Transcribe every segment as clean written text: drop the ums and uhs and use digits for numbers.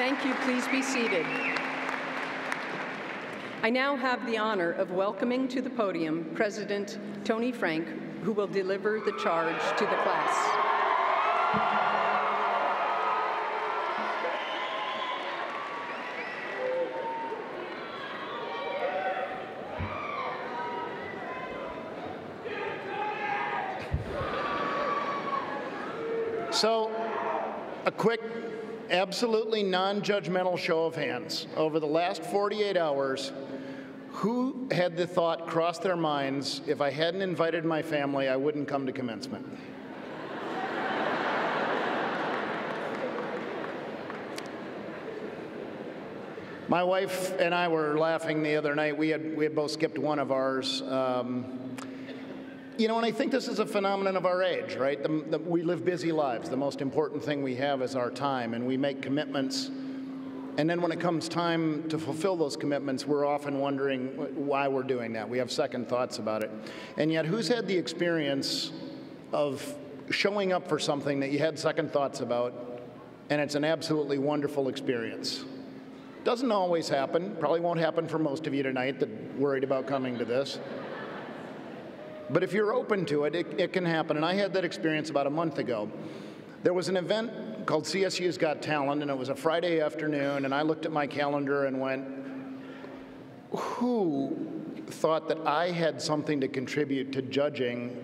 Thank you. Please be seated. I now have the honor of welcoming to the podium President Tony Frank, who will deliver the charge to the class. So, a quick, absolutely non-judgmental show of hands. Over the last 48 hours, who had the thought cross their minds, if I hadn't invited my family, I wouldn't come to commencement? My wife and I were laughing the other night. We had both skipped one of ours. You know, and I think this is a phenomenon of our age, right? We live busy lives. The most important thing we have is our time, and we make commitments. And then when it comes time to fulfill those commitments, we're often wondering why we're doing that. We have second thoughts about it. And yet, who's had the experience of showing up for something that you had second thoughts about, and it's an absolutely wonderful experience? Doesn't always happen. Probably won't happen for most of you tonight that worried about coming to this. But if you're open to it, it can happen. And I had that experience about a month ago. There was an event called CSU's Got Talent, and it was a Friday afternoon, and I looked at my calendar and went, who thought that I had something to contribute to judging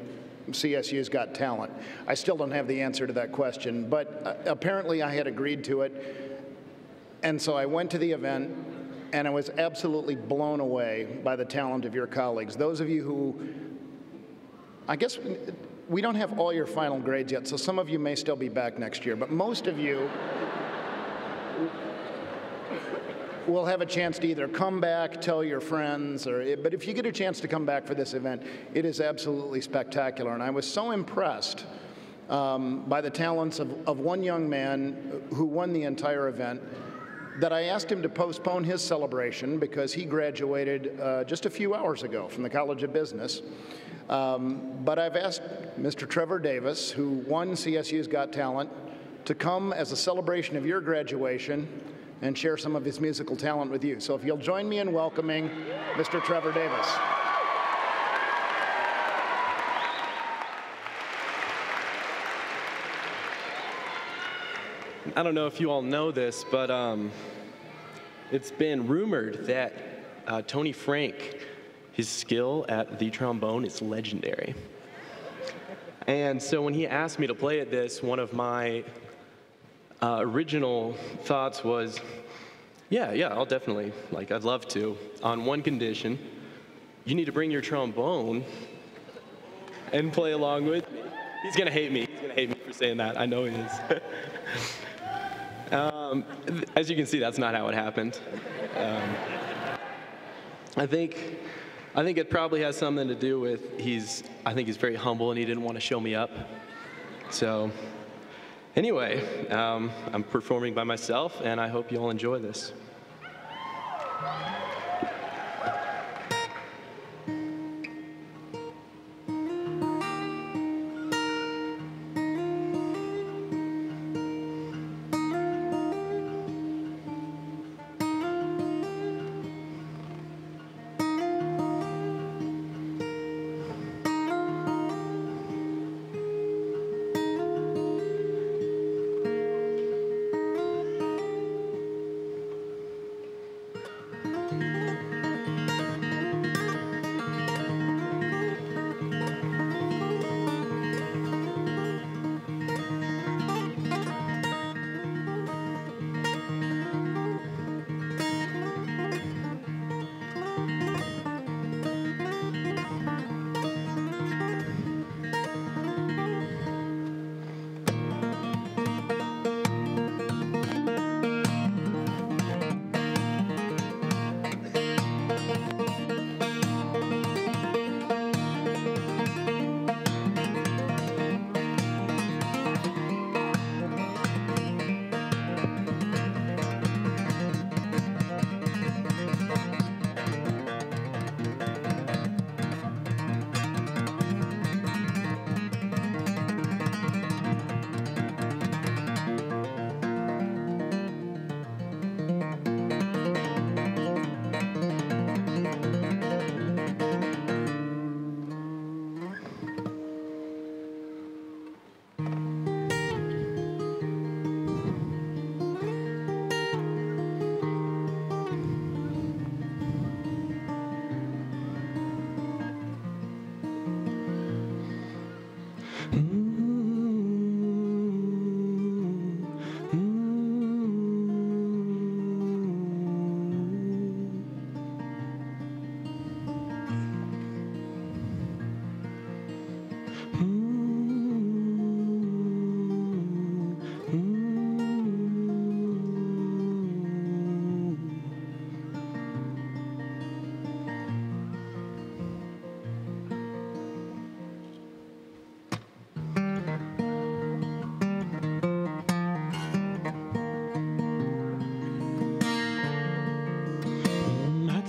CSU's Got Talent? I still don't have the answer to that question, but apparently I had agreed to it. And so I went to the event, and I was absolutely blown away by the talent of your colleagues. Those of you who, I guess we don't have all your final grades yet, so some of you may still be back next year, but most of you will have a chance to either come back, tell your friends, but if you get a chance to come back for this event, it is absolutely spectacular. And I was so impressed by the talents of one young man who won the entire event that I asked him to postpone his celebration because he graduated just a few hours ago from the College of Business. But I've asked Mr. Trevor Davis, who won CSU's Got Talent, to come as a celebration of your graduation and share some of his musical talent with you. So if you'll join me in welcoming Mr. Trevor Davis. I don't know if you all know this, but it's been rumored that Tony Frank, his skill at the trombone is legendary. And so when he asked me to play at this, one of my original thoughts was, yeah, I'll definitely, I'd love to, on one condition: you need to bring your trombone and play along with me. He's gonna hate me. He's gonna hate me for saying that. I know he is. As you can see, that's not how it happened. I think it probably has something to do with I think he's very humble and he didn't want to show me up. So anyway, I'm performing by myself and I hope you all enjoy this.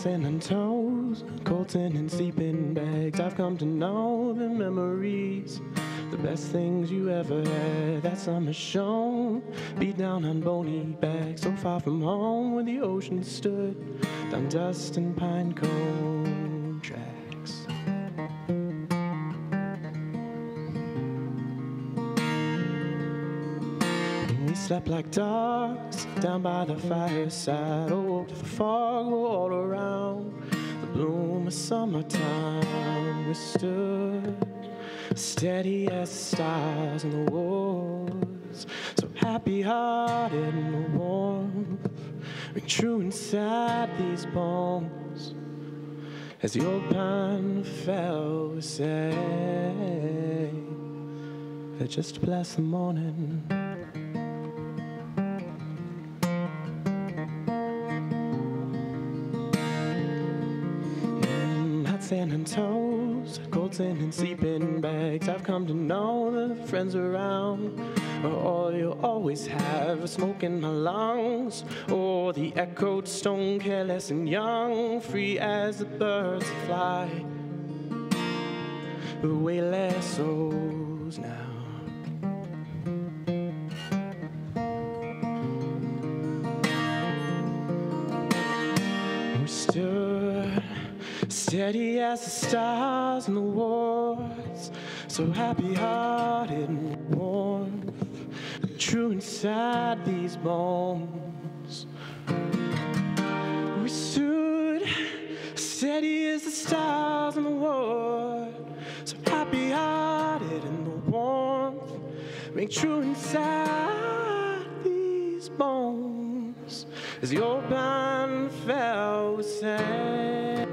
and on toes, Colton and sleeping bags. I've come to know the memories, the best things you ever had. That summer shone, beat down on bony bags, so far from home where the ocean stood, down dust and pine cone tracks. We slept like dogs down by the fireside, awoke to the fog all around, the bloom of summertime. We stood steady as the stars in the woods, so happy-hearted in the warmth, ring true inside these bones. As the old pine fell, we say that just to bless the morning. Sand and toes, Colton and sleeping bags. I've come to know the friends around are all you'll always have. A smoke in my lungs, or the echoed stone, careless and young, free as the birds that fly, but way less souls now. We stood steady as the stars in the woods, so happy-hearted and warm, true inside these bones. We stood steady as the stars in the wood, so happy-hearted in the warmth, ring true inside these bones. As the old pine fell, we sang.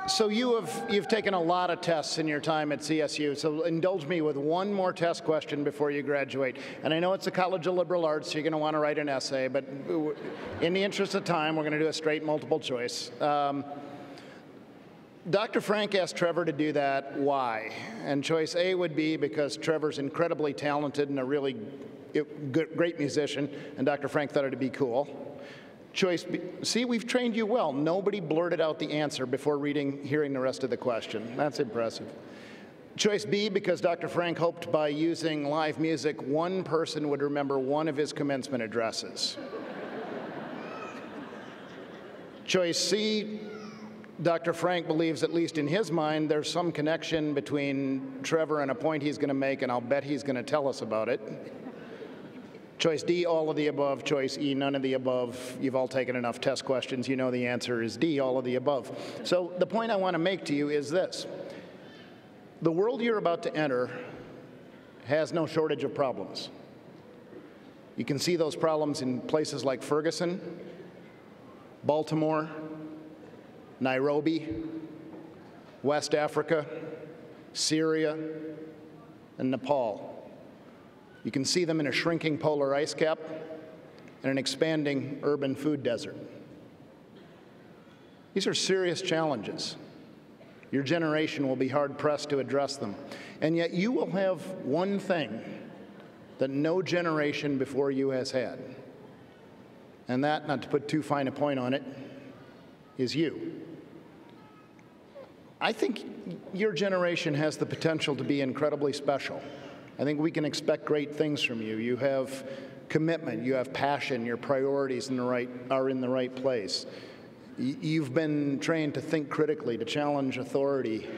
So you've taken a lot of tests in your time at CSU, so indulge me with one more test question before you graduate. And I know it's a College of Liberal Arts, so you're going to want to write an essay, but in the interest of time, we're going to do a straight multiple choice. Dr. Frank asked Trevor to do that. Why? And choice A would be because Trevor's incredibly talented and a really great musician, and Dr. Frank thought it'd be cool. Choice B, see, we've trained you well. Nobody blurted out the answer before hearing the rest of the question. That's impressive. Choice B, because Dr. Frank hoped by using live music, one person would remember one of his commencement addresses. Choice C, Dr. Frank believes, at least in his mind, there's some connection between Trevor and a point he's going to make, and I'll bet he's going to tell us about it. Choice D, all of the above. Choice E, none of the above. You've all taken enough test questions. You know the answer is D, all of the above. So the point I want to make to you is this. The world you're about to enter has no shortage of problems. You can see those problems in places like Ferguson, Baltimore, Nairobi, West Africa, Syria, and Nepal. You can see them in a shrinking polar ice cap and an expanding urban food desert. These are serious challenges. Your generation will be hard-pressed to address them. And yet you will have one thing that no generation before you has had. And that, not to put too fine a point on it, is you. I think your generation has the potential to be incredibly special. I think we can expect great things from you. You have commitment, you have passion, your priorities are in the right place. You've been trained to think critically, to challenge authority.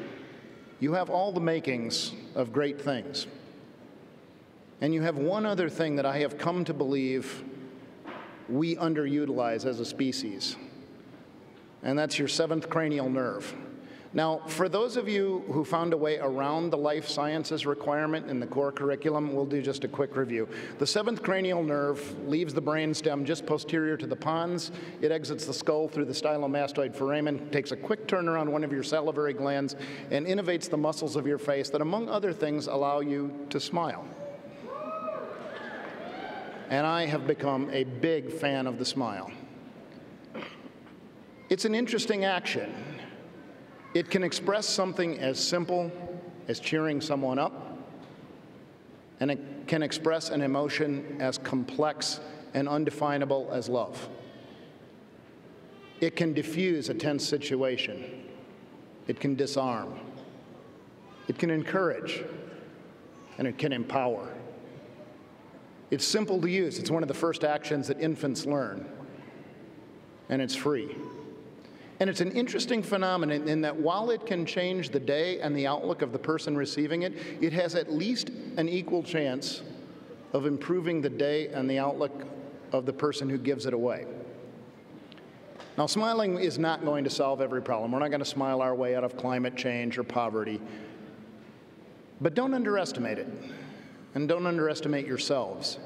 You have all the makings of great things. And you have one other thing that I have come to believe we underutilize as a species, and that's your seventh cranial nerve. Now, for those of you who found a way around the life sciences requirement in the core curriculum, we'll do just a quick review. The seventh cranial nerve leaves the brainstem just posterior to the pons. It exits the skull through the stylomastoid foramen, takes a quick turn around one of your salivary glands, and innervates the muscles of your face that, among other things, allow you to smile. And I have become a big fan of the smile. It's an interesting action. It can express something as simple as cheering someone up, and it can express an emotion as complex and undefinable as love. It can diffuse a tense situation. It can disarm. It can encourage, and it can empower. It's simple to use. It's one of the first actions that infants learn, and it's free. And it's an interesting phenomenon in that while it can change the day and the outlook of the person receiving it, it has at least an equal chance of improving the day and the outlook of the person who gives it away. Now, smiling is not going to solve every problem. We're not going to smile our way out of climate change or poverty. But don't underestimate it, and don't underestimate yourselves.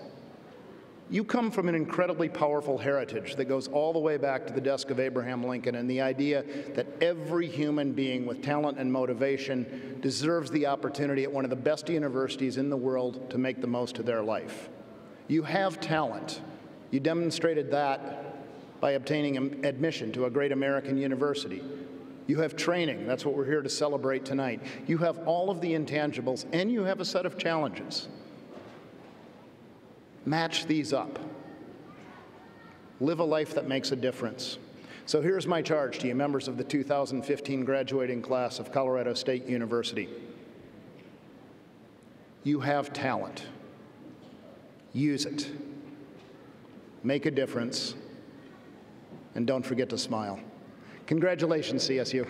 You come from an incredibly powerful heritage that goes all the way back to the desk of Abraham Lincoln and the idea that every human being with talent and motivation deserves the opportunity at one of the best universities in the world to make the most of their life. You have talent. You demonstrated that by obtaining admission to a great American university. You have training. That's what we're here to celebrate tonight. You have all of the intangibles, and you have a set of challenges. Match these up. Live a life that makes a difference. So here's my charge to you, members of the 2015 graduating class of Colorado State University. You have talent. Use it. Make a difference. And don't forget to smile. Congratulations, CSU.